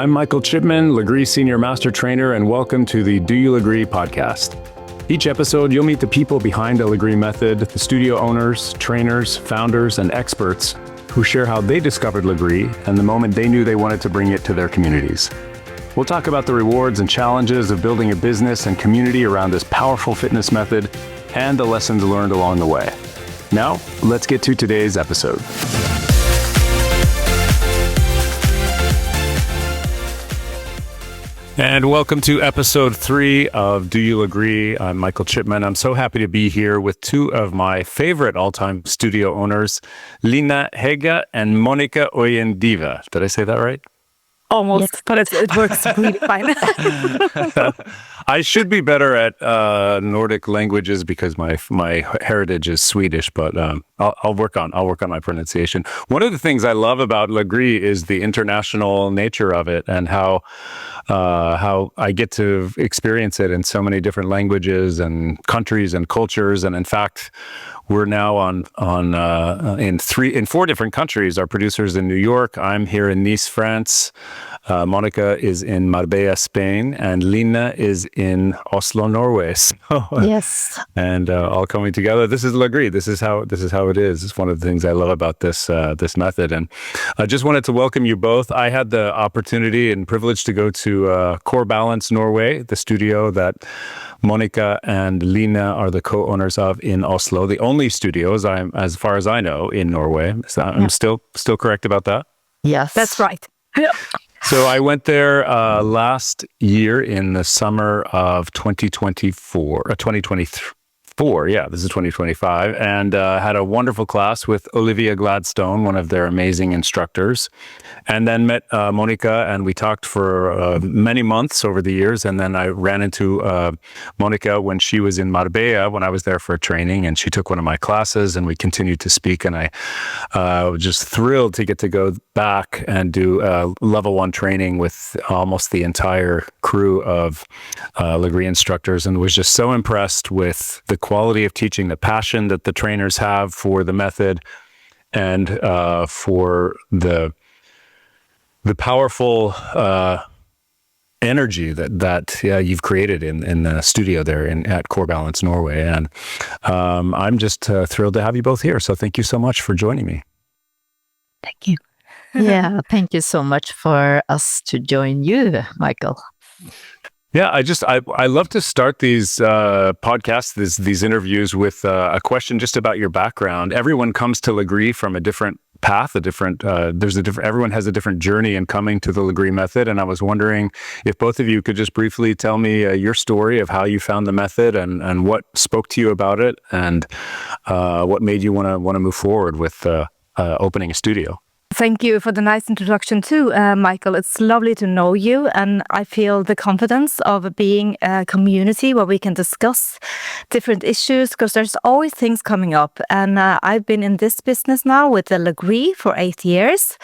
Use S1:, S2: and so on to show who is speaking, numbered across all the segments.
S1: I'm Michael Chipman, Lagree Senior Master Trainer, and welcome to the Do You Lagree podcast. Each episode, you'll meet the people behind the Lagree method, the studio owners, trainers, founders, and experts who share how they discovered Lagree and the moment they knew they wanted to bring it to their communities. We'll talk about the rewards and challenges of building a business and community around this powerful fitness method and the lessons learned along the way. Now, let's get to today's episode. And welcome to episode 3 of Do You Lagree? I'm Michael Chipman. I'm so happy to be here with two of my favorite all-time studio owners, Lina Hagge and Monica Øien. Did I say that right?
S2: Almost, yes. But it works really fine.
S1: I should be better at Nordic languages because my heritage is Swedish, but I'll work on my pronunciation. One of the things I love about Lagree is the international nature of it and how I get to experience it in so many different languages and countries and cultures. And in fact, we're now in 4 different countries. Our producer's in New York. I'm here in Nice, France. Monica is in Marbella, Spain, and Lina is in Oslo, Norway. So,
S2: yes,
S1: and all coming together. This is Lagree. This is how it is. It's one of the things I love about this method. And I just wanted to welcome you both. I had the opportunity and privilege to go to Balance Norway, the studio that Monica and Lina are the co-owners of in Oslo, the only studios, as far as I know, in Norway. So I'm still correct about that?
S2: Yes, that's right. Yeah.
S1: So I went there last year in the summer of 2023. Yeah, this is 2025, and had a wonderful class with Olivia Gladstone, one of their amazing instructors, and then met Monica, and we talked for many months over the years, and then I ran into Monica when she was in Marbella, when I was there for training, and she took one of my classes, and we continued to speak, and I was just thrilled to get to go back and do level 1 training with almost the entire crew of Lagree instructors, and was just so impressed with the quality of teaching, the passion that the trainers have for the method, and for the powerful energy that you've created in the studio there at Balance Norway. And I'm just thrilled to have you both here. So thank you so much for joining me.
S2: Thank you.
S3: Yeah, thank you so much for us to join you, Michael.
S1: Yeah, I love to start these podcasts, these interviews with a question just about your background. Everyone comes to Lagree from a different path, everyone has a different journey in coming to the Lagree method. And I was wondering if both of you could just briefly tell me your story of how you found the method and what spoke to you about it, and what made you want to move forward with opening a studio.
S2: Thank you for the nice introduction too, Michael. It's lovely to know you, and I feel the confidence of being a community where we can discuss different issues, because there's always things coming up. And I've been in this business now with the Lagree for 8 years.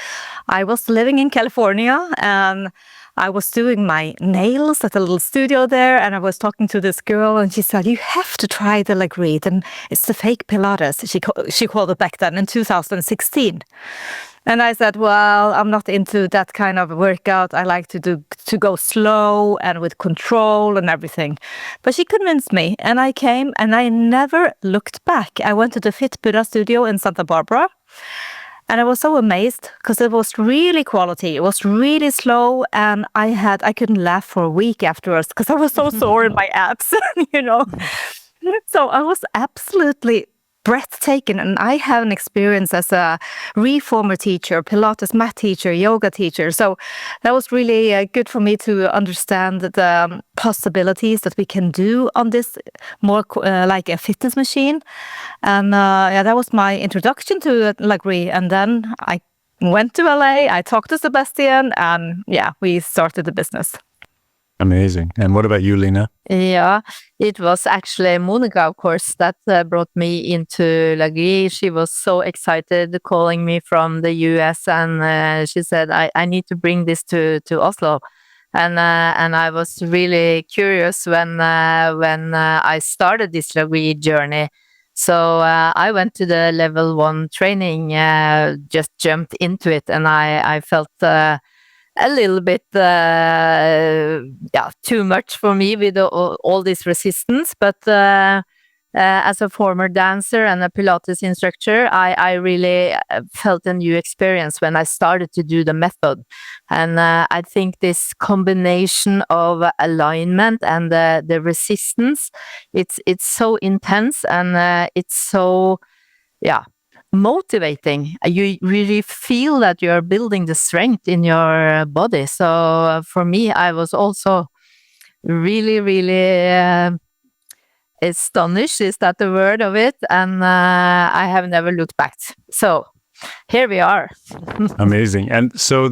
S2: I was living in California, and I was doing my nails at a little studio there, and I was talking to this girl, and she said, "You have to try the Lagree, and it's the fake Pilates." She called it back then in 2016. And I said, well, I'm not into that kind of workout. I like to go slow and with control and everything. But she convinced me, and I came, and I never looked back. I went to the Fit Buddha studio in Santa Barbara, and I was so amazed because it was really quality. It was really slow, and I couldn't laugh for a week afterwards because I was so sore in my abs, So I was absolutely breathtaking, and I have an experience as a reformer teacher, Pilates mat teacher, yoga teacher. So that was really good for me to understand the possibilities that we can do on this more like a fitness machine. And that was my introduction to Lagree. And then I went to LA, I talked to Sebastian, and we started the business.
S1: Amazing. And what about you, Lina?
S3: Yeah, it was actually Monica, of course, that brought me into Lagree. She was so excited calling me from the US, and she said, I need to bring this to Oslo. And I was really curious when I started this Lagree journey. So I went to the level 1 training, just jumped into it, and I felt a little bit, too much for me with all this resistance. But as a former dancer and a Pilates instructor, I really felt a new experience when I started to do the method. And I think this combination of alignment and the resistance, it's so intense, and it's so, motivating. You really feel that you're building the strength in your body. So for me, I was also really, really astonished, is that the word of it? And I have never looked back. So here we are.
S1: Amazing. And so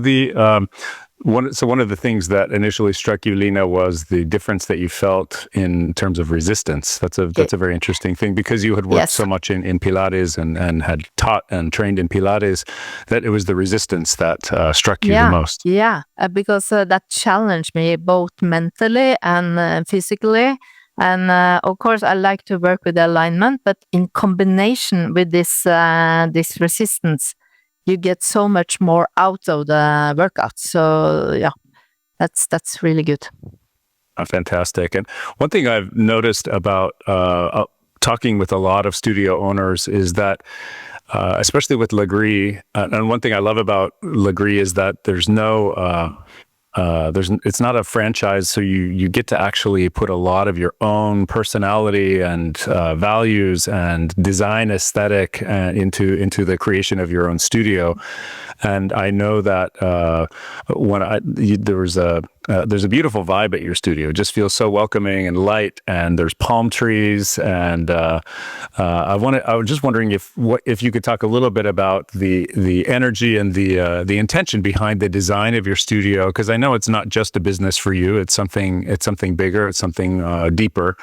S1: one of the things that initially struck you, Lina, was the difference that you felt in terms of resistance. That's a very interesting thing, because you had worked so much in Pilates and had taught and trained in Pilates, that it was the resistance that struck you the most.
S3: Yeah, because that challenged me both mentally and physically. And of course, I like to work with alignment, but in combination with this resistance, you get so much more out of the workout. So yeah, that's really good.
S1: Fantastic. And one thing I've noticed about talking with a lot of studio owners is that, especially with Lagree, and one thing I love about Lagree is that there's no it's not a franchise, so you get to actually put a lot of your own personality and values and design aesthetic into the creation of your own studio. And I know that there's a beautiful vibe at your studio. It just feels so welcoming and light, and there's palm trees. And I was just wondering if you could talk a little bit about the energy and the intention behind the design of your studio, because I know it's not just a business for you. It's something bigger. It's something deeper.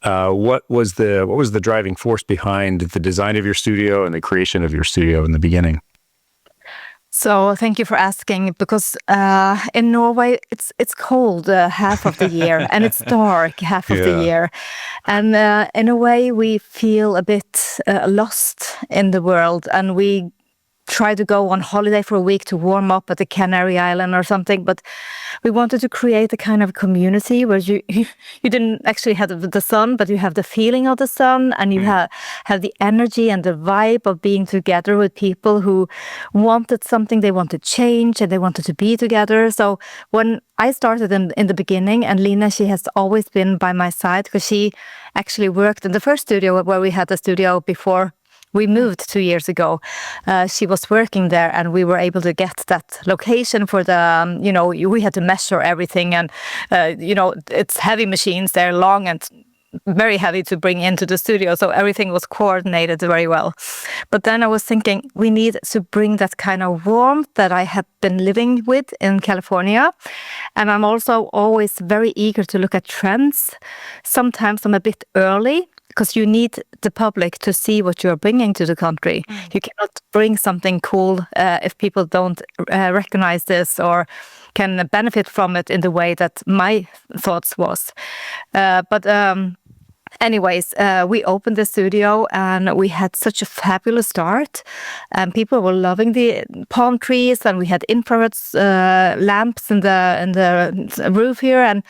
S1: What was the driving force behind the design of your studio and the creation of your studio in the beginning?
S2: So thank you for asking, because in Norway it's cold half of the year and it's dark half of the year, and in a way we feel a bit lost in the world, and we try to go on holiday for a week to warm up at the Canary Island or something. But we wanted to create a kind of community where you didn't actually have the sun, but you have the feeling of the sun, and you have the energy and the vibe of being together with people who wanted something, they wanted change, and they wanted to be together. So when I started in the beginning, and Lina, she has always been by my side, because she actually worked in the first studio where we had the studio before we moved 2 years ago. She was working there, and we were able to get that location for the, we had to measure everything, and, it's heavy machines, they're long and very heavy to bring into the studio. So everything was coordinated very well. But then I was thinking, we need to bring that kind of warmth that I have been living with in California. And I'm also always very eager to look at trends. Sometimes I'm a bit early, because you need the public to see what you're bringing to the country. You cannot bring something cool if people don't recognize this or can benefit from it in the way that my thoughts was. Anyways, we opened the studio and we had such a fabulous start, and people were loving the palm trees, and we had infrared lamps in the roof here, and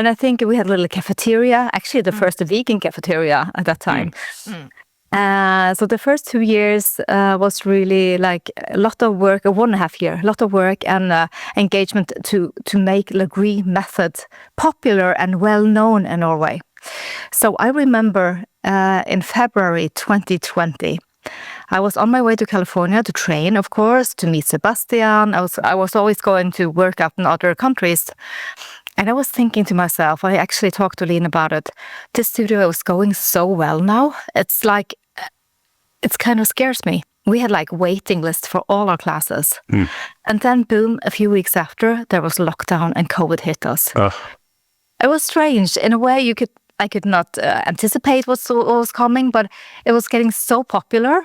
S2: I think we had a little cafeteria, actually the first vegan cafeteria at that time. So the first 2 years was really like a lot of work, 1.5 year, a lot of work and engagement to make Lagree method popular and well known in Norway. So I remember in February 2020, I was on my way to California to train, of course, to meet Sebastian. I was always going to work out in other countries. And I was thinking to myself, I actually talked to Lina about it, this studio is going so well now. It's like, it kind of scares me. We had like waiting lists for all our classes. And then boom, a few weeks after, there was lockdown and COVID hit us. It was strange. In a way, I could not anticipate what was coming, but it was getting so popular.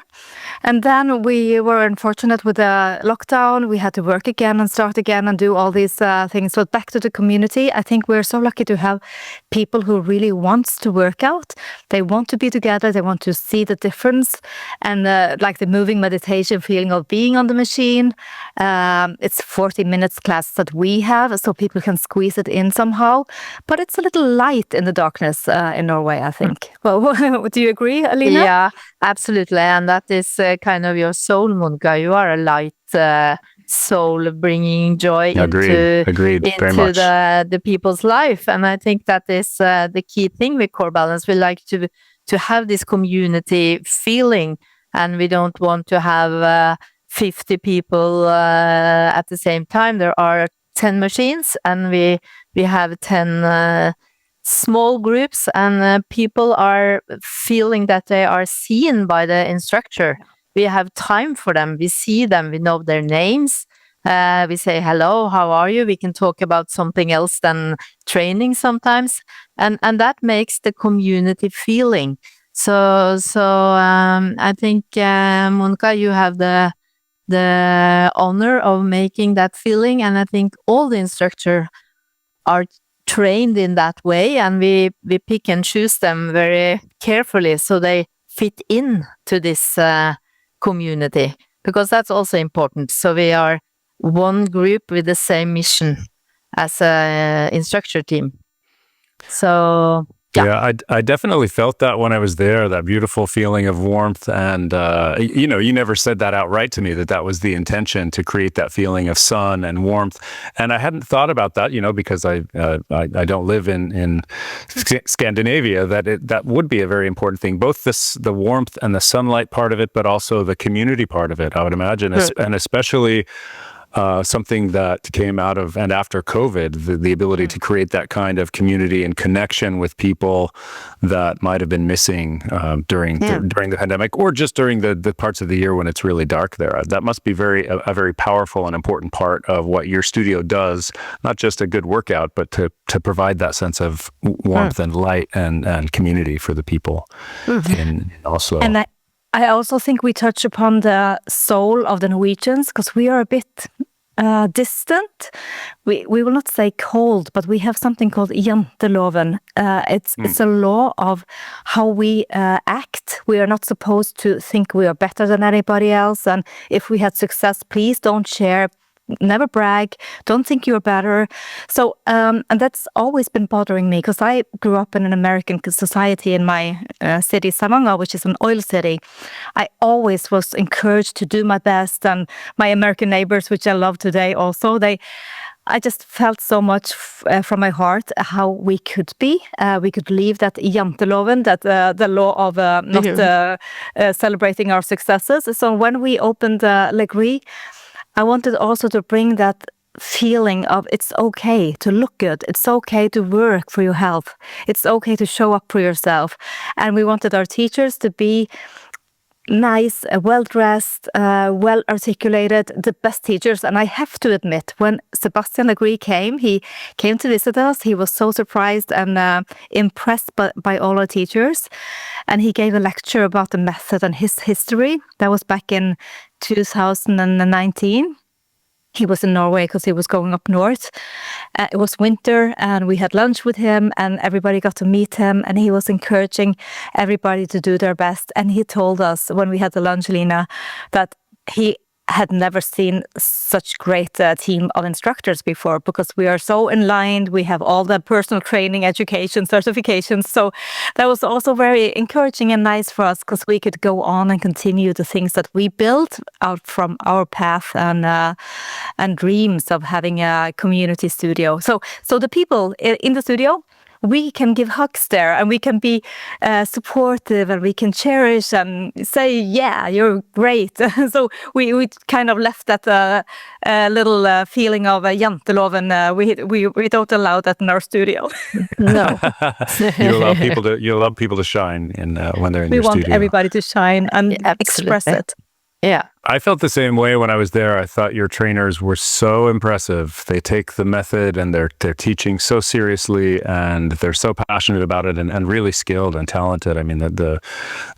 S2: And then we were unfortunate with the lockdown. We had to work again and start again and do all these things. But back to the community, I think we're so lucky to have people who really wants to work out. They want to be together. They want to see the difference. And like the moving meditation feeling of being on the machine. It's 40 minutes class that we have, so people can squeeze it in somehow. But it's a little light in the darkness in Norway, I think. Well, do you agree, Alina?
S3: Yeah, absolutely. And that is kind of your soul, Monica. You are a light soul bringing joy
S1: Agreed. Very
S3: into
S1: much.
S3: the people's life. And I think that is the key thing with Core Balance. We like to have this community feeling, and we don't want to have 50 people at the same time. There are 10 machines, and we have 10 small groups, and people are feeling that they are seen by the instructor. We have time for them. We see them. We know their names. We say, hello, how are you? We can talk about something else than training sometimes. And that makes the community feeling. So I think, Monica, you have the honor of making that feeling. And I think all the instructors are trained in that way, and we pick and choose them very carefully so they fit in to this community, because that's also important. So we are one group with the same mission as a instructor team. So
S1: yeah, I definitely felt that when I was there, that beautiful feeling of warmth. And, you never said that outright to me, that was the intention, to create that feeling of sun and warmth. And I hadn't thought about that, because I don't live in Scandinavia, that would be a very important thing, both the warmth and the sunlight part of it, but also the community part of it, I would imagine, and especially something that came out of and after COVID, the ability to create that kind of community and connection with people that might have been missing during the pandemic, or just during the parts of the year when it's really dark there. That must be a very powerful and important part of what your studio does, not just a good workout, but to provide that sense of warmth and light and community for the people in Oslo.
S2: And I also think we touch upon the soul of the Norwegians, because we are a bit distant. We will not say cold, but we have something called janteloven. It's a law of how we act. We are not supposed to think we are better than anybody else. And if we had success, please don't share. Never brag. Don't think you're better. So, and that's always been bothering me, because I grew up in an American society in my city, Stavanger, which is an oil city. I always was encouraged to do my best, and my American neighbors, which I love today also, I just felt so much from my heart how we could be. We could leave that janteloven, that the law of not celebrating our successes. So when we opened Lagree, I wanted also to bring that feeling of it's okay to look good. It's okay to work for your health. It's okay to show up for yourself. And we wanted our teachers to be nice, well-dressed, well-articulated, the best teachers. And I have to admit, when Sebastian Lagree came, he came to visit us. He was so surprised and impressed by all our teachers. And he gave a lecture about the method and his history. That was back in 2019. He was in Norway because he was going up north. It was winter, and we had lunch with him, and everybody got to meet him, and he was encouraging everybody to do their best. And he told us when we had the lunch, Lina, that he had never seen such great team of instructors before, because we are so in line. We have all the personal training, education, certifications. So that was also very encouraging and nice for us, because we could go on and continue the things that we built out from our path and dreams of having a community studio. So the people in the studio, we can give hugs there, and we can be supportive, and we can cherish and say, yeah, you're great. So we kind of left that little feeling of janteloven. We don't allow that in our studio.
S3: No.
S1: You allow people to shine when they're in
S2: we
S1: your studio.
S2: We want everybody to shine and express it.
S3: Yeah.
S1: I felt the same way when I was there. I thought your trainers were so impressive. They take the method and they're teaching so seriously, and they're so passionate about it, and really skilled and talented. I mean, the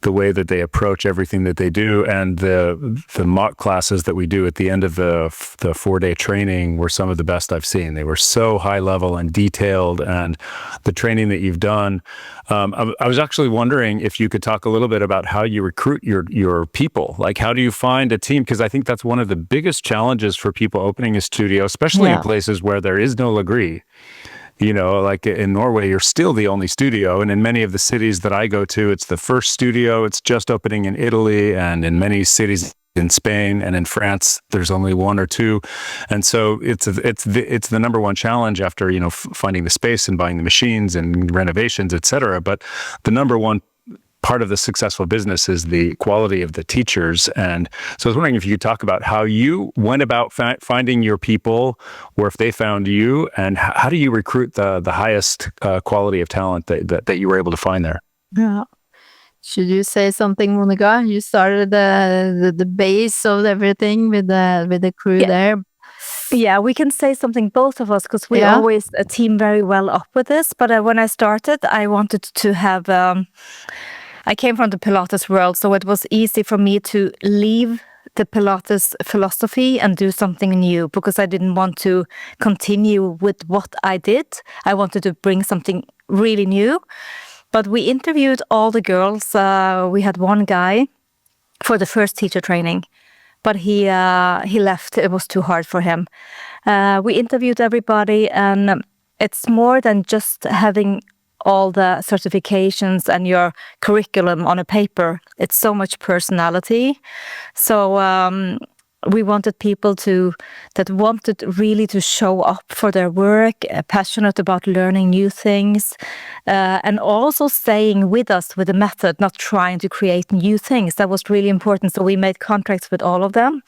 S1: way that they approach everything that they do, and the mock classes that we do at the end of the 4-day training were some of the best I've seen. They were so high level and detailed, and the training that you've done. I was actually wondering if you could talk a little bit about how you recruit your people. Like, how do you find a team? Because I think that's one of the biggest challenges for people opening a studio, especially in places where there is no Lagree. You know, like in Norway, you're still the only studio. And in many of the cities that I go to, it's the first studio. It's just opening in Italy, and in many cities in Spain and in France, there's only 1 or 2. And so it's the number one challenge after, you know, finding the space and buying the machines and renovations, et cetera. But the number one part of the successful business is the quality of the teachers. And so I was wondering if you could talk about how you went about finding your people, or if they found you, and how do you recruit the highest quality of talent that you were able to find there?
S3: Yeah. Should you say something, Monica? You started the base of everything with the crew there.
S2: Yeah, we can say something, both of us, because we always team very well up with this. But when I started, I wanted to have... I came from the Pilates world, so it was easy for me to leave the Pilates philosophy and do something new, because I didn't want to continue with what I did. I wanted to bring something really new. But we interviewed all the girls. We had one guy for the first teacher training, but he left. It was too hard for him. We interviewed everybody, and it's more than just having all the certifications and your curriculum on a paper. It's so much personality. So we wanted people that wanted really to show up for their work, passionate about learning new things, and also staying with us with the method, not trying to create new things. That was really important. So we made contracts with all of them.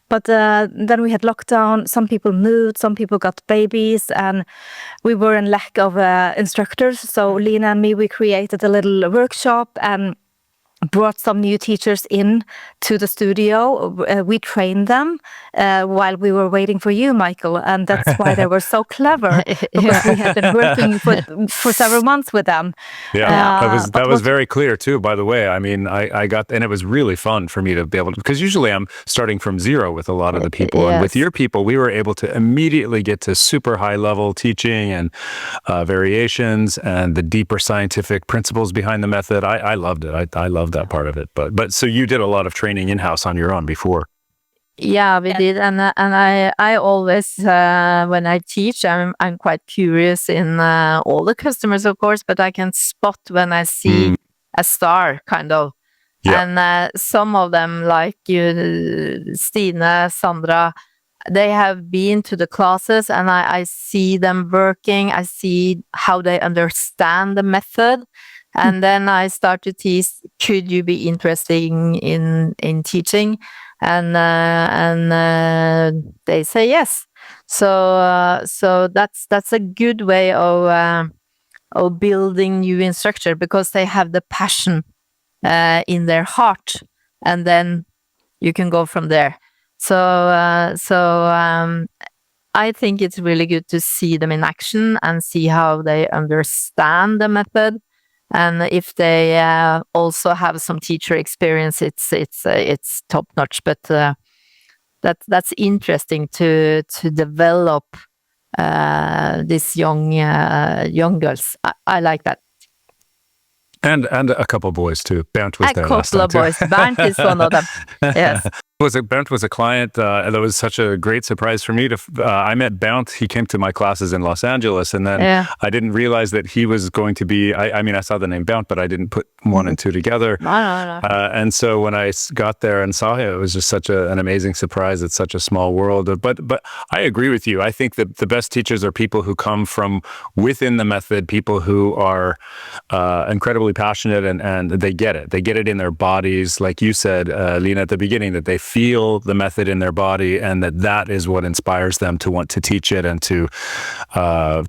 S2: But then we had lockdown. Some people moved, some people got babies, and we were in lack of instructors. So Lina and me, we created a little workshop and brought some new teachers in to the studio. We trained them while we were waiting for you, Michael, and that's why they were so clever, because we had been working for several months with them.
S1: Yeah, that was very clear too, by the way. I mean, I got, and it was really fun for me to be able to, because usually I'm starting from zero with a lot of the people, and with your people, we were able to immediately get to super high level teaching and variations and the deeper scientific principles behind the method. I loved it. I loved that part of it. But so you did a lot of training in-house on your own before.
S3: Yeah, we did, and I always when I teach, I'm quite curious in all the customers, of course, but I can spot when I see a star, kind of. Yeah. And some of them, like you, Stine, Sandra, they have been to the classes, and I see them working. I see how they understand the method. And then I start to tease, could you be interested in teaching? And they say yes. So that's a good way of building new instructor, because they have the passion in their heart, and then you can go from there. So I think it's really good to see them in action and see how they understand the method. And if they also have some teacher experience, it's top notch. But that's interesting to develop these young girls. I like that.
S1: And a couple boys too. Bernd was there last time.
S3: A couple of boys. Bernd is one of them. Yes.
S1: Bernd was a client. That was such a great surprise for me. I met Bernd. He came to my classes in Los Angeles, and then I didn't realize that he was going to be. I mean, I saw the name Bernd, but I didn't put one and two together.
S3: No.
S1: And so when I got there and saw him, it was just such an amazing surprise. It's such a small world. But I agree with you. I think that the best teachers are people who come from within the method, people who are incredibly passionate and they get it. They get it in their bodies, like you said, Lina, at the beginning, that they feel the method in their body, and that is what inspires them to want to teach it and to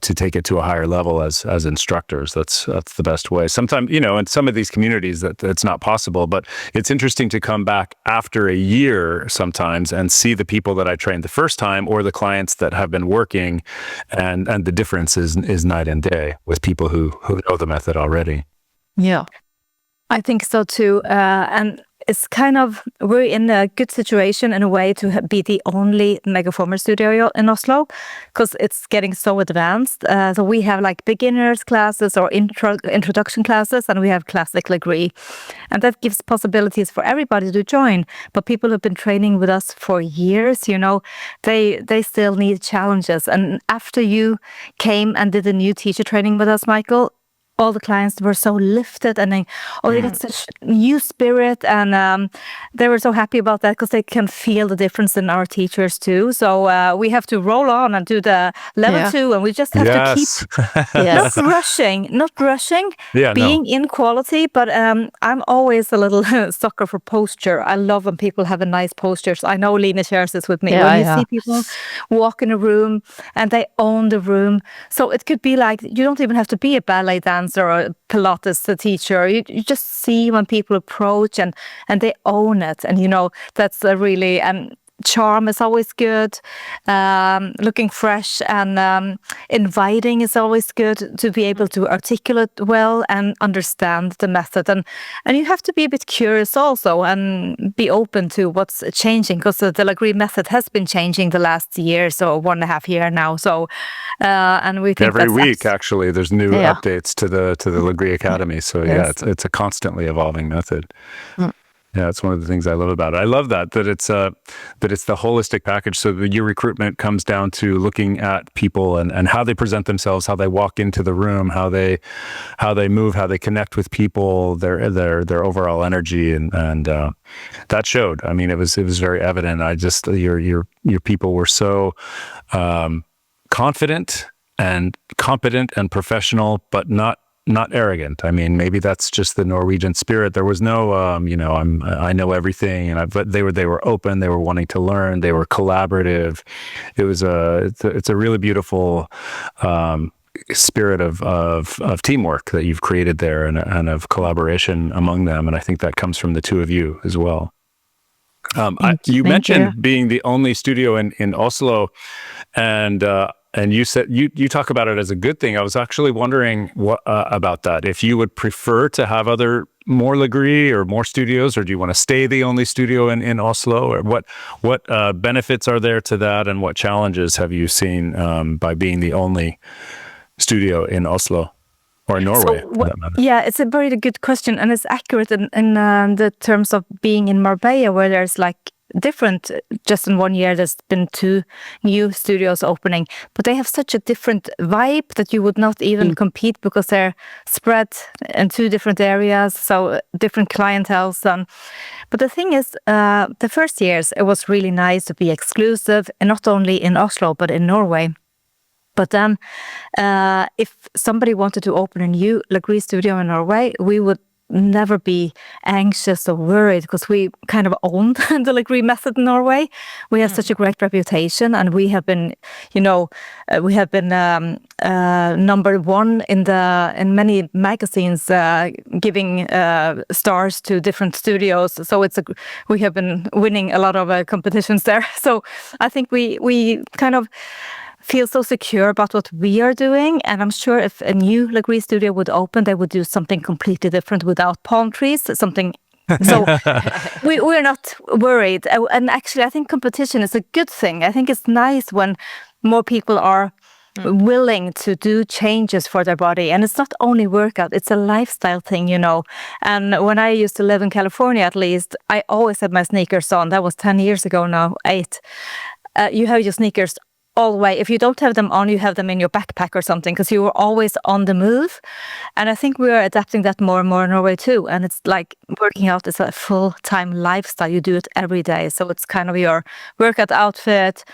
S1: take it to a higher level as instructors. That's the best way. Sometimes, in some of these communities that's not possible, but it's interesting to come back after a year sometimes and see the people that I trained the first time or the clients that have been working, and the difference is night and day with people who know the method already.
S3: Yeah.
S2: I think so too. And it's we're in a good situation in a way to be the only Megaformer studio in Oslo, because it's getting so advanced. So we have like beginners classes or introduction classes, and we have classic Lagree. And that gives possibilities for everybody to join. But people who've been training with us for years, they still need challenges. And after you came and did a new teacher training with us, Michael, all the clients were so lifted, and they got such new spirit, and they were so happy about that because they can feel the difference in our teachers too. So we have to roll on and do the level 2, and we just have to keep not rushing, being in quality. But I'm always a little sucker for posture. I love when people have a nice posture. So I know Line shares this with me. When you see people walk in a room and they own the room, so it could be like you don't even have to be a ballet dancer or a Pilates teacher. You just see when people approach and they own it, and that's a really charm is always good. Looking fresh and inviting is always good, to be able to articulate well and understand the method. And you have to be a bit curious also and be open to what's changing, because the Lagree method has been changing the last year, so 1.5 years now. So and we think
S1: every week actually there's new updates to the Lagree Academy. So it's a constantly evolving method. Yeah, it's one of the things I love about it. I love that it's the holistic package. So your recruitment comes down to looking at people and how they present themselves, how they walk into the room, how they move, how they connect with people, their overall energy, and that showed. I mean, it was very evident. Your people were so confident and competent and professional, but not arrogant. I mean, maybe that's just the Norwegian spirit. There was no, I know everything, but they were open. They were wanting to learn. They were collaborative. It's a really beautiful spirit of teamwork that you've created there, and of collaboration among them. And I think that comes from the two of you as well. You mentioned being the only studio in Oslo, and you said you talk about it as a good thing. I was actually wondering about that. If you would prefer to have more Lagree or more studios, or do you want to stay the only studio in Oslo? Or what benefits are there to that, and what challenges have you seen by being the only studio in Oslo? Or in Norway, for that matter.
S2: Yeah, it's a very good question, and it's accurate in the terms of being in Marbella, where there's like different. Just in 1 year, there's been 2 new studios opening, but they have such a different vibe that you would not even compete, because they're spread in 2 different areas, so different clienteles. But the thing is, the first years it was really nice to be exclusive, and not only in Oslo but in Norway. But then, if somebody wanted to open a new Lagree studio in Norway, we would never be anxious or worried, because we kind of owned the Lagree method in Norway. We have such a great reputation, and we have been, number 1 in many magazines, giving stars to different studios. So we have been winning a lot of competitions there. So I think we kind of feel so secure about what we are doing, and I'm sure if a new Lagree studio would open, they would do something completely different without palm trees, something. So we're not worried. And actually, I think competition is a good thing. I think it's nice when more people are willing to do changes for their body, and it's not only workout, it's a lifestyle thing, And when I used to live in California, at least, I always had my sneakers on. That was 10 years ago now, 8. You have your sneakers all the way. If you don't have them on, you have them in your backpack or something, because you were always on the move. And I think we are adapting that more and more in Norway too. And it's like working out is a full-time lifestyle. You do it every day. So it's kind of your workout outfit,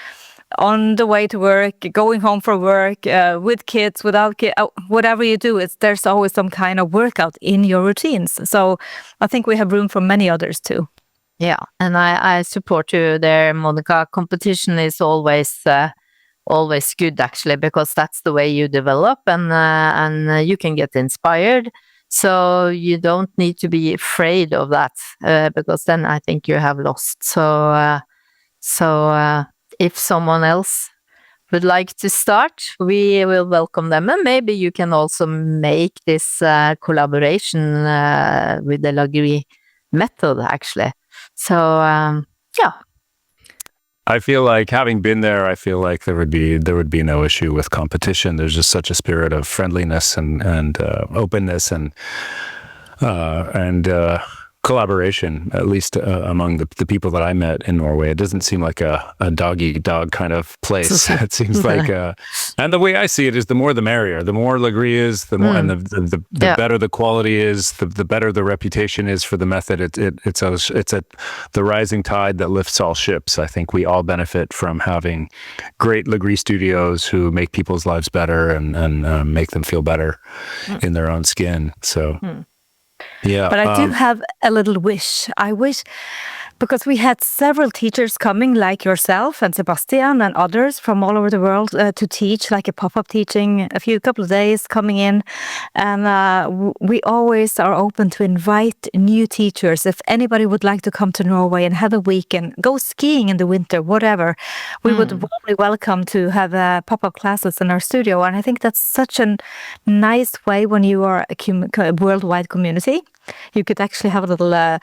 S2: on the way to work, going home from work, with kids, without kids, whatever you do, there's always some kind of workout in your routines. So I think we have room for many others too.
S3: Yeah, and I support you there, Monica. Competition is always good actually, because that's the way you develop, and you can get inspired. So you don't need to be afraid of that, because then I think you have lost. So if someone else would like to start, we will welcome them, and maybe you can also make this collaboration with the Lagree method actually. So yeah.
S1: I feel like, having been there, I feel like there would be no issue with competition. There's just such a spirit of friendliness and openness and collaboration, at least among the people that I met in Norway. It doesn't seem like a dog-eat-dog kind of place. It seems like, and the way I see it is, the more the merrier. The more Lagree is, the more, and the better the quality is, the better the reputation is for the method. It's the rising tide that lifts all ships. I think we all benefit from having great Lagree studios who make people's lives better and make them feel better in their own skin. So. Yeah,
S2: but I do have a little wish. I wish, because we had several teachers coming, like yourself and Sebastian and others from all over the world, to teach, like a pop-up teaching, couple of days coming in. And we always are open to invite new teachers. If anybody would like to come to Norway and have a weekend, go skiing in the winter, whatever, we would warmly welcome to have pop-up classes in our studio. And I think that's such a nice way when you are a worldwide community. You could actually have a little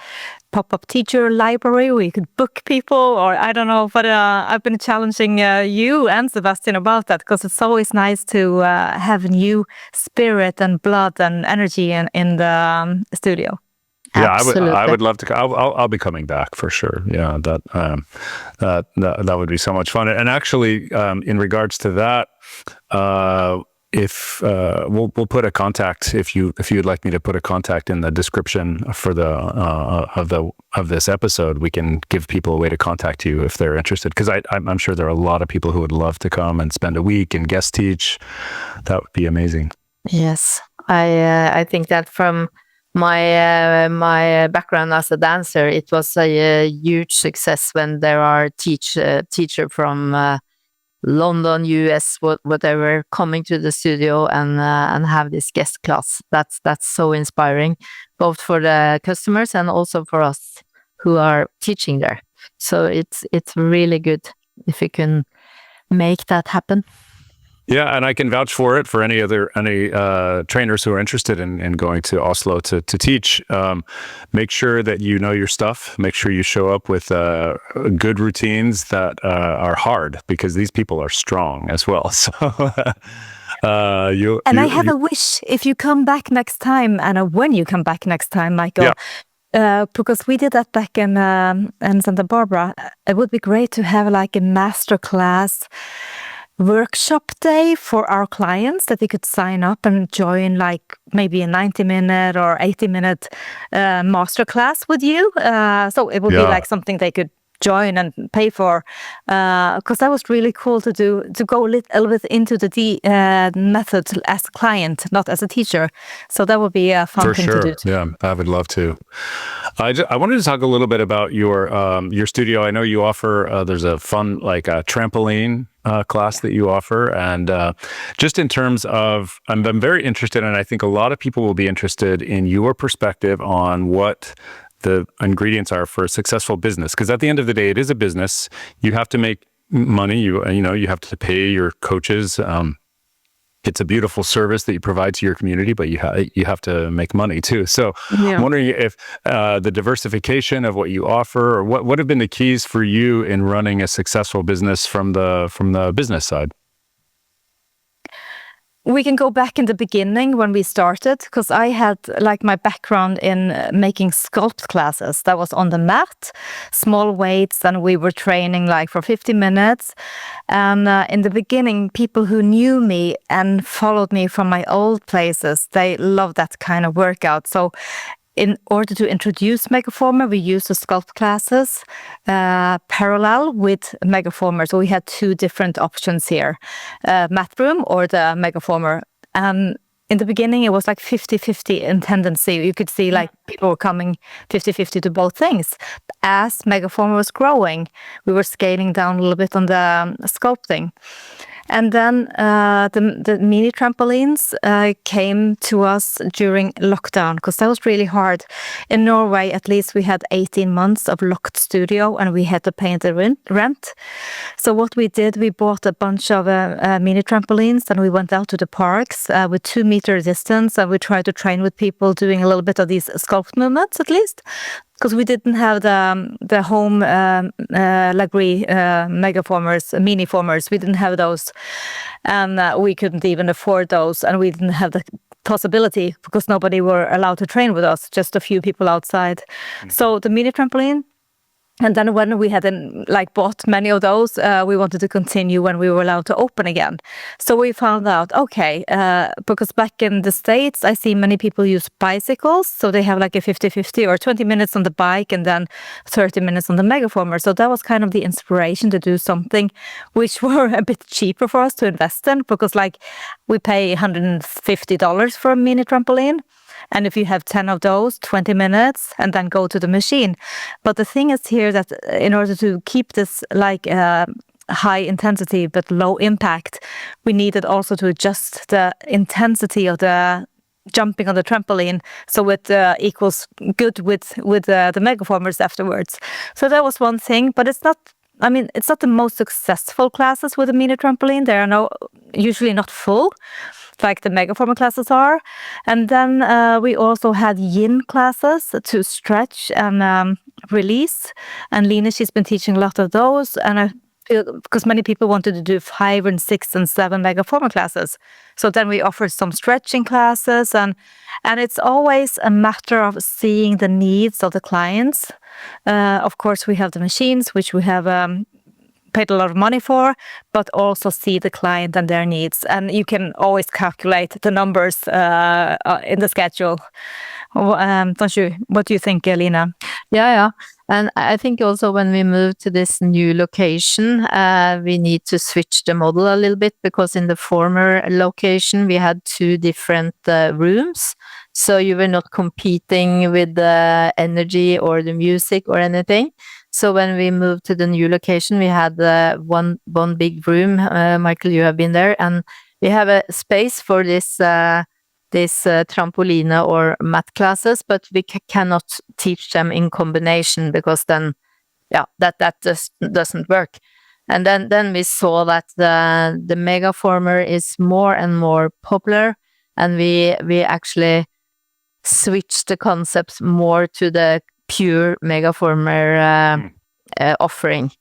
S2: pop-up teacher library where you could book people, or I don't know, but I've been challenging you and Sebastian about that, because it's always nice to have new spirit and blood and energy in the studio.
S1: Yeah, I would love to. I'll be coming back for sure. Yeah, that would be so much fun. And actually, in regards to that, if we'll put a contact, if you'd like me to put a contact in the description for of this episode, we can give people a way to contact you if they're interested, because I'm sure there are a lot of people who would love to come and spend a week and guest teach. That would be amazing.
S3: Yes, I think that from my background as a dancer, it was a huge success when there are teacher from London, US, whatever, coming to the studio and have this guest class. That's so inspiring, both for the customers and also for us who are teaching there. So it's really good if you can make that happen.
S1: Yeah, and I can vouch for it for any trainers who are interested in going to Oslo to teach. Make sure that you know your stuff. Make sure you show up with good routines that are hard, because these people are strong as well. So,
S2: I have a wish: if you come back next time, and when you come back next time, Michael. Yeah. Because we did that back in Santa Barbara, it would be great to have like a master class workshop day for our clients, that they could sign up and join, like maybe a 90-minute or 80-minute master class with you. So it would be like something they could join and pay for, because that was really cool to go a little bit into the method as a client, not as a teacher. So that would be a fun thing to do too.
S1: Yeah, I would love to. I wanted to talk a little bit about your studio. I know you offer there's a fun, like a trampoline class that you offer, and just in terms of, I'm very interested, and I think a lot of people will be interested in your perspective on what the ingredients are for a successful business. Because at the end of the day, it is a business. You have to make money. You have to pay your coaches. It's a beautiful service that you provide to your community, but you have to make money too. So I'm wondering if the diversification of what you offer, or what have been the keys for you in running a successful business from the business side?
S2: We can go back in the beginning when we started, because I had like my background in making sculpt classes that was on the mat, small weights, and we were training like for 50 minutes. And in the beginning, people who knew me and followed me from my old places, they loved that kind of workout. So in order to introduce Megaformer, we used the sculpt classes parallel with Megaformer. So we had two different options here, mat room or the Megaformer. And in the beginning, it was like 50-50 in tendency. You could see like people were coming 50-50 to both things. As Megaformer was growing, we were scaling down a little bit on the sculpting. And then the mini trampolines came to us during lockdown, because that was really hard. In Norway, at least, we had 18 months of locked studio, and we had to pay the rent. So what we did, we bought a bunch of mini trampolines, and we went out to the parks with 2 meter distance, and we tried to train with people doing a little bit of these sculpt movements, at least. Because we didn't have the home Lagree megaformers, mini formers. We didn't have those, and we couldn't even afford those, and we didn't have the possibility because nobody were allowed to train with us, just a few people outside. So the mini trampoline. And then when we had bought many of those, we wanted to continue when we were allowed to open again. So we found out, okay, because back in the States, I see many people use bicycles. So they have like a 50-50 or 20 minutes on the bike and then 30 minutes on the megaformer. So that was kind of the inspiration to do something which were a bit cheaper for us to invest in, because like we pay $150 for a mini trampoline. And if you have 10 of those, 20 minutes, and then go to the machine. But the thing is here that in order to keep this like high intensity but low impact, we needed also to adjust the intensity of the jumping on the trampoline so it equals good with the megaformers afterwards. So that was one thing, but it's not the most successful classes with a mini trampoline. They are usually not full, like the megaformer classes are. And then we also had yin classes to stretch and release. And Line, she's been teaching a lot of those. And I feel, because many people wanted to do 5 and 6 and 7 megaformer classes. So then we offered some stretching classes. And it's always a matter of seeing the needs of the clients. Of course, we have the machines, which we have paid a lot of money for, but also see the client and their needs. And you can always calculate the numbers in the schedule. Don't you? What do you think, Line?
S3: Yeah. And I think also when we move to this new location, we need to switch the model a little bit, because in the former location, we had 2 different rooms. So you were not competing with the energy or the music or anything. So when we moved to the new location, we had one big room. Michael, you have been there, and we have a space for this trampoline or mat classes, but we cannot teach them in combination, because then, that just doesn't work. And then we saw that the megaformer is more and more popular, and we actually switched the concepts more to the pure megaformer offering.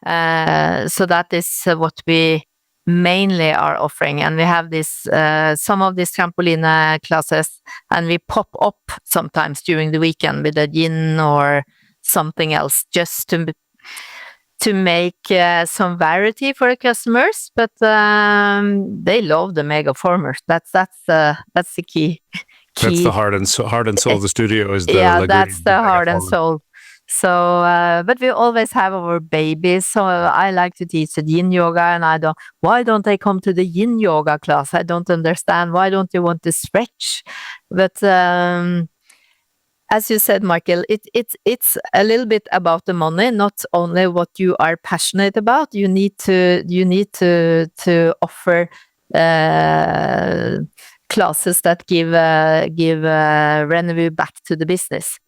S3: So that is what we mainly are offering. And we have this some of these trampoline classes, and we pop up sometimes during the weekend with a yin or something else, just to make some variety for the customers. But they love the megaformers. That's the key.
S1: That's the heart and soul of the studio, is the
S3: Lagree, that's the heart and soul. So, but we always have our babies. So I like to teach the yin yoga, and why don't they come to the yin yoga class? I don't understand. Why don't you want to stretch? But as you said, Michael, it's a little bit about the money, not only what you are passionate about. You need to offer classes that give revenue back to the business.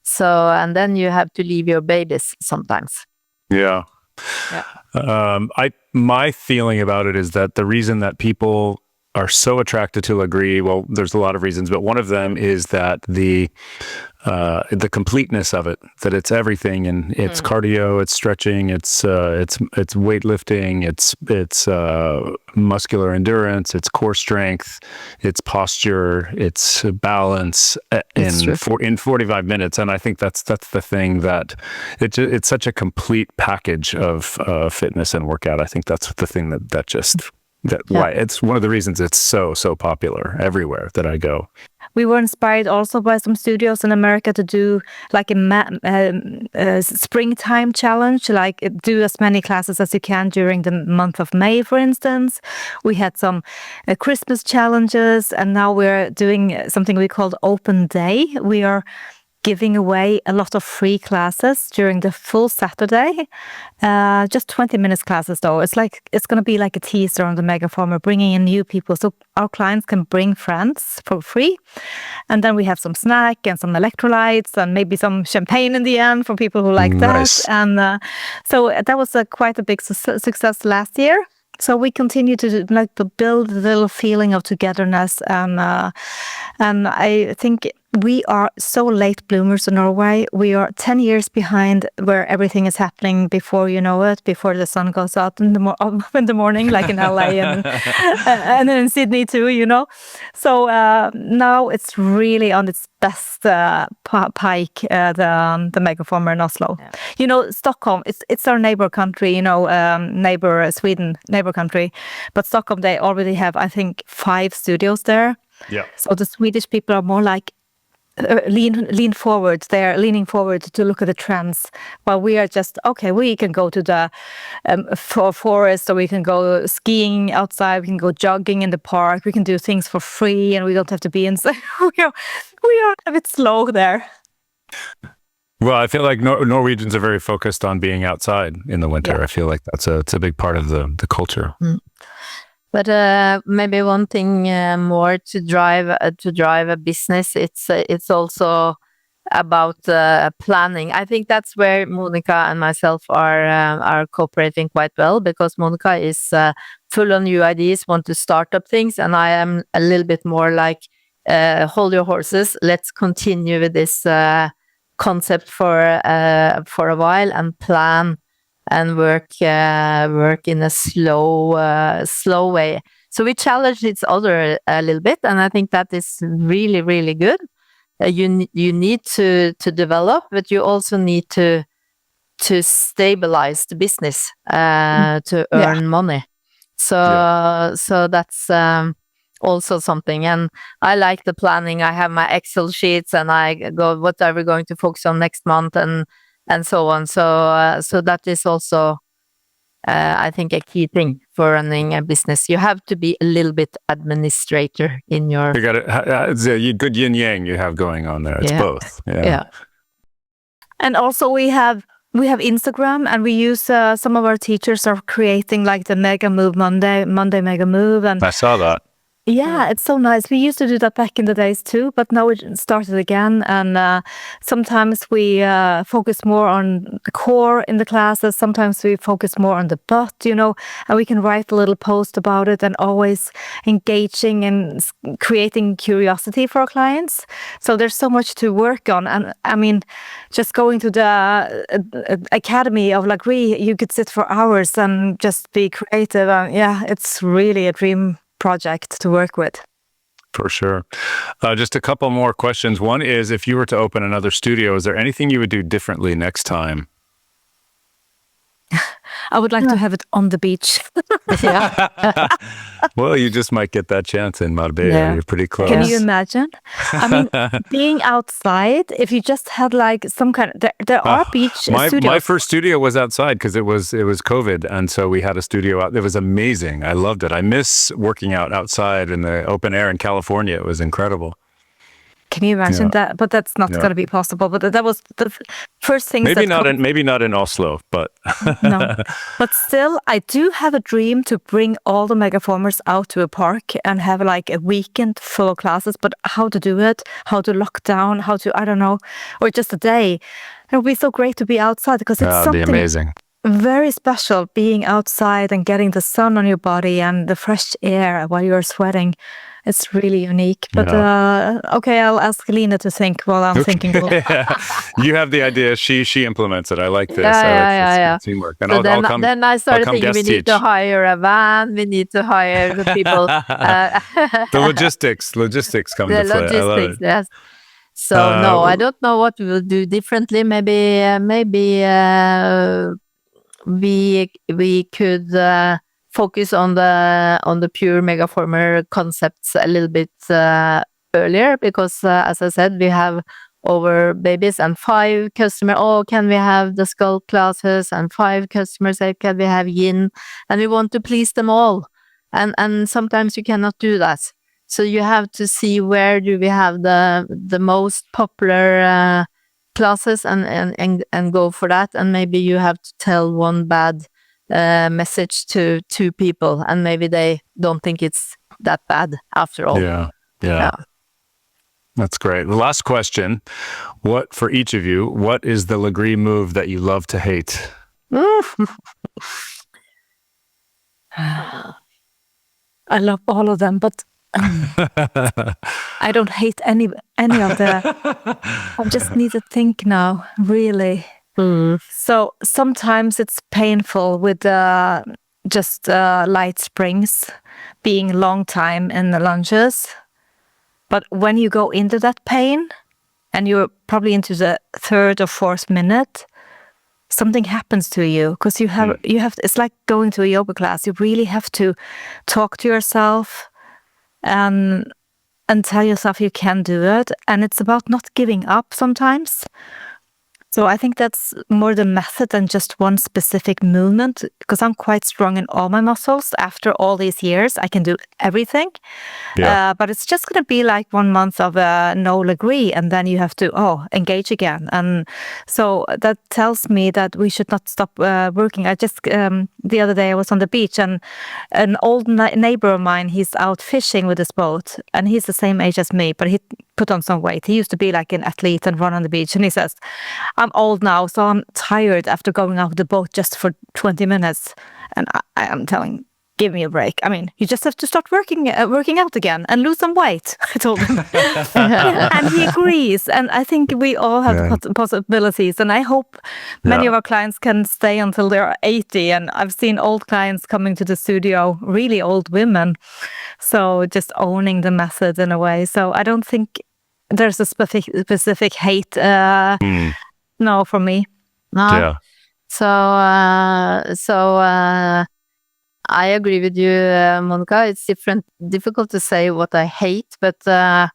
S3: So, and then you have to leave your babies sometimes.
S1: Yeah. My feeling about it is that the reason that people are so attracted to Lagree, well, there's a lot of reasons, but one of them is that the completeness of it, that it's everything, and it's cardio, it's stretching, it's weightlifting, it's muscular endurance, it's core strength, it's posture, it's balance in 45 minutes. And I think that's the thing, that it's such a complete package of fitness and workout. I think that's the thing why it's one of the reasons it's so popular everywhere that I go.
S2: We were inspired also by some studios in America to do like a springtime challenge, like do as many classes as you can during the month of May, for instance. We had some Christmas challenges, and now we're doing something we called Open Day. We are giving away a lot of free classes during the full Saturday. Just 20 minutes classes though. It's going to be like a teaser on the Megaformer, bringing in new people so our clients can bring friends for free. And then we have some snack and some electrolytes and maybe some champagne in the end for people who like
S1: Nice.
S2: that. And so that was quite a big success last year. So we continue to build a little feeling of togetherness, and I think we are so late bloomers in Norway. We are 10 years behind where everything is happening before you know it, before the sun goes out in the morning, like in LA and in Sydney too, you know. So now it's really on its best pike, the Megaformer in Oslo.
S3: Yeah.
S2: You know, Stockholm, it's our neighbor country, you know, Sweden, neighbor country. But Stockholm, they already have, I think, 5 studios there.
S1: Yeah.
S2: So the Swedish people are more like lean forward. They're leaning forward to look at the trends, while we are just okay. We can go to the forest, or we can go skiing outside. We can go jogging in the park. We can do things for free, and we don't have to be inside. we are a bit slow there.
S1: Well, I feel like Norwegians are very focused on being outside in the winter.
S2: Yeah.
S1: I feel like it's a big part of the culture.
S3: But maybe one thing more to drive a business. It's also about planning. I think that's where Monica and myself are cooperating quite well, because Monica is full on new ideas, want to start up things, and I am a little bit more like hold your horses. Let's continue with this concept for a while and plan and work in a slow way. So we challenge each other a little bit, and I think that is really, really good. You need to develop, but you also need to stabilize the business to earn money. So that's also something. And I like the planning. I have my Excel sheets, and I go, what are we going to focus on next month, and so on. So that is also, I think, a key thing for running a business. You have to be a little bit administrator in your.
S1: You got it. It's a good yin yang you have going on there. It's both.
S3: Yeah.
S2: And also we have Instagram, and we use some of our teachers are creating like the Mega Move Monday Mega Move, and
S1: I saw that.
S2: yeah, it's so nice. We used to do that back in the days too, but now it started again. And sometimes we focus more on the core in the classes. Sometimes we focus more on the butt, you know, and we can write a little post about it, and always engaging and creating curiosity for our clients. So there's so much to work on. And I mean, just going to the Academy of Lagree, you could sit for hours and just be creative. And yeah, it's really a dream project to work with.
S1: For sure. Just a couple more questions. One is, if you were to open another studio, is there anything you would do differently next time?
S2: I would like to have it on the beach.
S1: Well, you just might get that chance in Marbella.
S2: Yeah.
S1: You're pretty close.
S2: Can you imagine? I mean, being outside, if you just had like some kind of, there are beach studios.
S1: My first studio was outside because it was COVID. And so we had a studio out. It was amazing. I loved it. I miss working outside in the open air in California. It was incredible.
S2: Can you imagine that? But that's not going to be possible. But that was the first thing.
S1: Maybe not in Oslo, but
S2: no. But still, I do have a dream to bring all the Megaformers out to a park and have like a weekend full of classes. But how to do it? How to lock down? How to, I don't know, or just a day. It would be so great to be outside, because it's something
S1: amazing.
S2: Very special, being outside and getting the sun on your body and the fresh air while you're sweating. It's really unique. But okay, I'll ask Lina to think while I'm thinking.
S1: You have the idea. She implements it. I like this.
S3: Yeah.
S1: Teamwork. And
S3: so
S1: I'll come.
S3: Then I started thinking we need to hire a van. We need to hire the people.
S1: The logistics come into play.
S3: Logistics, yes. So no, I don't know what we will do differently. Maybe we could. Focus on the pure Megaformer concepts a little bit earlier because, as I said, we have over babies and 5 customers. Oh, can we have the skull classes? And 5 customers say, can we have yin? And we want to please them all. And sometimes you cannot do that. So you have to see where do we have the most popular classes and go for that. And maybe you have to tell one bad message to 2 people, and maybe they don't think it's that bad after all.
S1: Yeah. That's great. The last question, for each of you, what is the Lagree move that you love to hate?
S2: I love all of them, but I don't hate any of them. I just need to think now, really. So sometimes it's painful with just light springs being long time in the lunges. But when you go into that pain and you're probably into the 3rd or 4th minute, something happens to you because you have it's like going to a yoga class. You really have to talk to yourself and tell yourself you can do it. And it's about not giving up sometimes. So I think that's more the method than just one specific movement, because I'm quite strong in all my muscles. After all these years, I can do everything. But it's just going to be like 1 month of no Lagree, and then you have to engage again. And so that tells me that we should not stop working. I just the other day I was on the beach, and an old neighbor of mine, he's out fishing with his boat, and he's the same age as me, but he put on some weight. He used to be like an athlete and run on the beach, and he says, I'm old now, so I'm tired after going out with the boat just for 20 minutes. And I am telling, give me a break. I mean, you just have to start working out again and lose some weight, I told him. And he agrees. And I think we all have possibilities. And I hope many of our clients can stay until they're 80. And I've seen old clients coming to the studio, really old women. So just owning the method in a way. So I don't think there's a specific hate no, for me.
S3: No. Yeah. So I agree with you, Monica. It's difficult to say what I hate, but I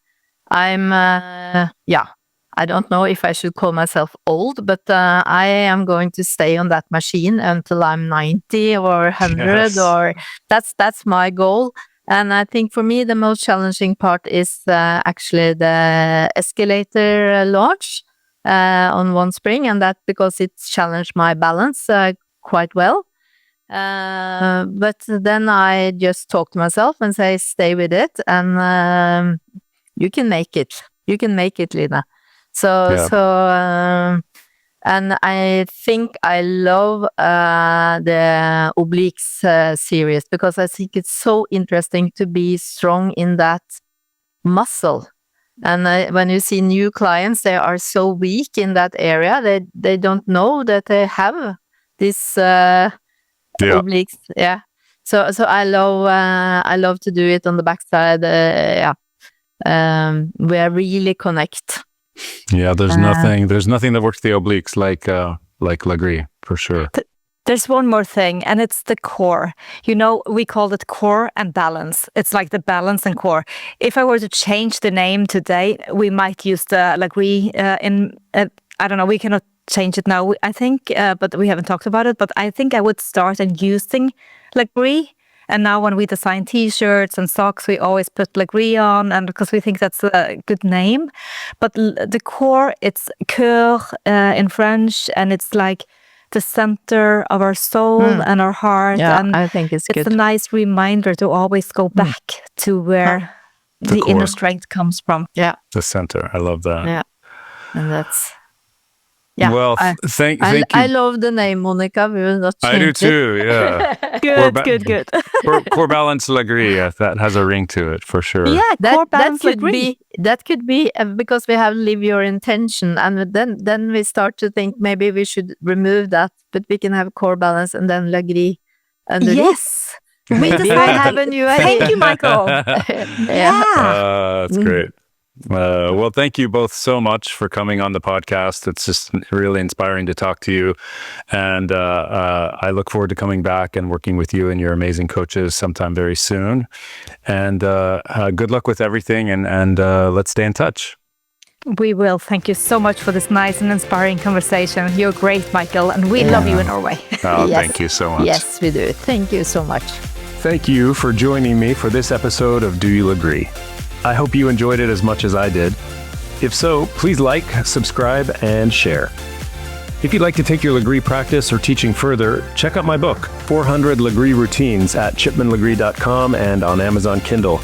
S3: don't know if I should call myself old, but I am going to stay on that machine until I'm 90 or 100, or that's my goal. And I think for me, the most challenging part is actually the escalator launch on one spring, and that because it's challenged my balance quite well. But then I just talk to myself and say, stay with it, and you can make it. You can make it, Lina. And I think I love the obliques series, because I think it's so interesting to be strong in that muscle. And when you see new clients, they are so weak in that area. They don't know that they have this obliques. Yeah. So I love to do it on the backside. Where really connect.
S1: Yeah, there's nothing that works the obliques like Lagree, for sure.
S2: There's one more thing, and it's the core. You know, we call it core and balance. It's like the balance and core. If I were to change the name today, we might use the Lagree I don't know, we cannot change it now, I think, but we haven't talked about it. But I think I would start using Lagree. And now when we design T-shirts and socks, we always put Lagree on, and because we think that's a good name. But the core, it's cœur in French, and it's like the center of our soul and our heart.
S3: Yeah,
S2: and
S3: I think it's good.
S2: It's a nice reminder to always go back to where the inner strength comes from.
S3: Yeah,
S1: the center. I love that.
S3: Yeah, and that's. Yeah,
S1: well, thank you.
S3: I love the name, Monica. We will not change it.
S1: I do too, yeah.
S2: Good.
S1: Core Balance Lagree, that has a ring to it, for sure.
S2: Yeah, Core Balance Lagree.
S3: That could be because we have live your intention, and then we start to think maybe we should remove that, but we can have Core Balance and then Lagree underneath.
S2: Yes.
S3: Maybe we have a new idea.
S2: Thank you, Michael.
S3: Yeah.
S1: That's great. Well, thank you both so much for coming on the podcast. It's just really inspiring to talk to you. And I look forward to coming back and working with you and your amazing coaches sometime very soon. And good luck with everything. And let's stay in touch.
S2: We will. Thank you so much for this nice and inspiring conversation. You're great, Michael, and we love you in Norway.
S1: Oh,
S3: Yes.
S1: Thank you so much.
S3: Yes, we do. Thank you so much.
S1: Thank you for joining me for this episode of Do You Lagree? I hope you enjoyed it as much as I did. If so, please like, subscribe, and share. If you'd like to take your Lagree practice or teaching further, check out my book, 400 Lagree Routines, at chipmanlagree.com and on Amazon Kindle.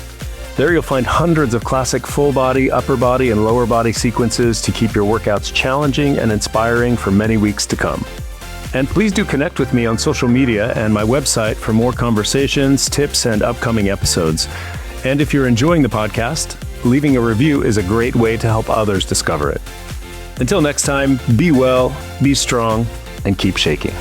S1: There you'll find hundreds of classic full body, upper body, and lower body sequences to keep your workouts challenging and inspiring for many weeks to come. And please do connect with me on social media and my website for more conversations, tips, and upcoming episodes. And if you're enjoying the podcast, leaving a review is a great way to help others discover it. Until next time, be well, be strong, and keep shaking.